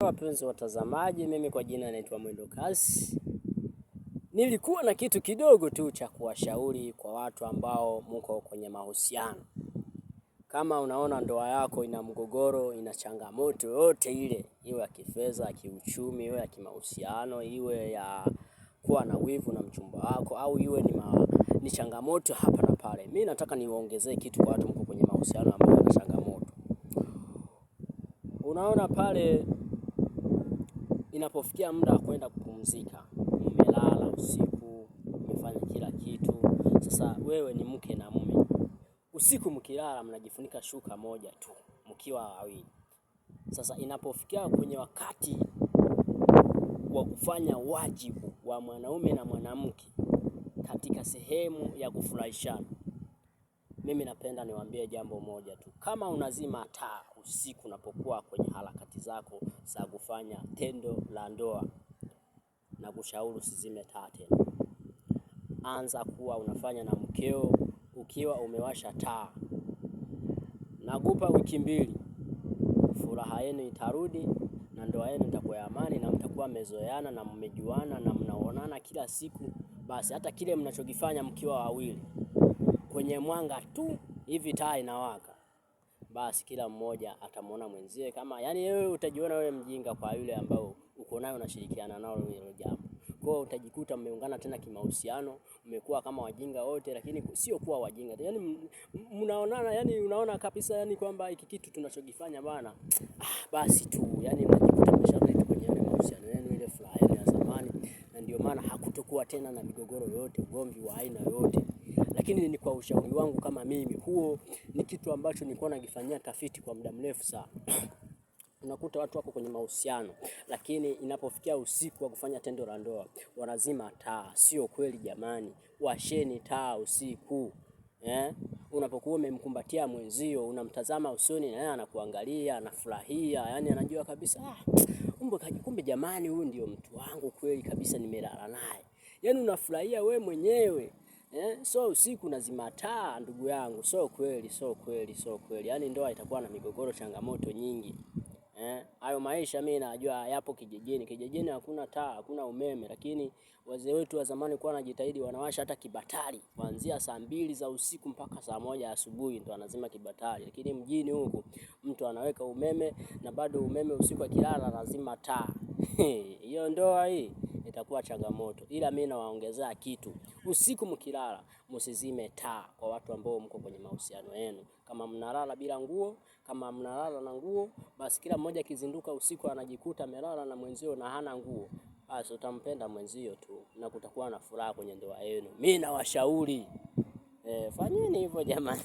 wapenzi watazamaji, mimi kwa jina naitwa Mwendo Kasi. Nilikuwa na kitu kidogo tu cha kuwashauri kwa watu ambao mko kwenye mahusiano. Kama unaona ndoa yako ina mgogoro, ina changamoto yote ile, iwe ya kifedha, ya kiuchumi, iwe ya kimahusiano, iwe ya kuwa na wivu na mchumba wako, au iwe ni changamoto hapa na pale. Mimi nataka niwaongezee kitu kwa watu mko kwenye mahusiano ambao yana changamoto. Unaona pale inapofikia muda wa kwenda kupumzika, umelala usiku, umefanya kila kitu. Sasa wewe ni mke na mume. Usiku mkilala mnajifunika shuka moja tu, mkiwa wawili. Sasa inapofikia kwenye wakati wa kufanya wajibu wa mwanaume na mwanamke katika sehemu ya kufurahishana, mimi napenda niwaambie jambo moja tu. Kama unazima taa usiku unapokuwa kwenye harakati zako za kufanya tendo la ndoa, na kushauri usizime taa tena. Anza kuwa unafanya na mkeo ukiwa umewasha taa. Nakupa wiki 2, furaha yenu itarudi na ndoa yenu itakuwa ya amani, na mtakuwa mmezoeana na mmejuana na mnaonana kila siku. Basi hata kile mnachokifanya mkiwa wawili, kwenye mwanga tu hivi taa inawaka, basi kila mmoja atamwona mwenzie kama, wewe utajiona wewe mjinga kwa yule ambao uko naye unashirikiana nao hilo jambo. Kwa hiyo utajikuta mmeungana tena kimahusiano, mmekuwa kama wajinga wote, lakini sio kuwa wajinga. Mnaonana, unaona kabisa kwamba hiki kitu tunachokifanya bana, basi tu, mnajikuta mmesharudi kwenye ile mahusiano yenu, ile furaha yenu ya zamani, na ndio maana hakutokuwa tena na migogoro yote, ugomvi wa aina yote. Lakini ni kwa ushauri wangu kama mimi, huo ni kitu ambacho nilikuwa nakifanyia tafiti kwa muda mrefu sana. Unakuta watu wako kwenye mahusiano, lakini inapofikia usiku wa kufanya tendo la ndoa, wanazima taa. Sio kweli jamani, washeni taa usiku. Unapokuwa umemkumbatia mwenzio, unamtazama usoni na yeye anakuangalia, anafurahia, anajua kabisa, kumbe jamani huyu ndio mtu wangu kweli kabisa, nimelala naye. Unafurahia we mwenyewe. So usiku nazima taa, ndugu yangu. So kweli. Ndoa itakuwa na migogoro, changamoto nyingi. Hayo maisha mimi najua yapo kijijini. Kijijini hakuna taa, hakuna umeme, lakini wazee wetu wa zamani kwa wanajitahidi, wanawasha hata kibatari kuanzia saa 2 za usiku mpaka saa 1 asubuhi ndo anazima kibatari. Lakini mjini huku mtu anaweka umeme, na bado umeme usiku akilala lazima taa. Hiyo ndoa hii itakuwa changamoto. Ila mimi nawaongezea kitu. Usiku mkilala msizime taa kwa watu ambao mko kwenye mahusiano yenu. Kama mnalala bila nguo, kama mnalala na nguo, basi kila mmoja kizinduka usiku anajikuta amelala na mwenzio na hana nguo, basi utampenda mwenzio tu na kutakuwa na furaha kwenye ndoa yenu. Mimi nawashauri fanyeni hivyo jamani.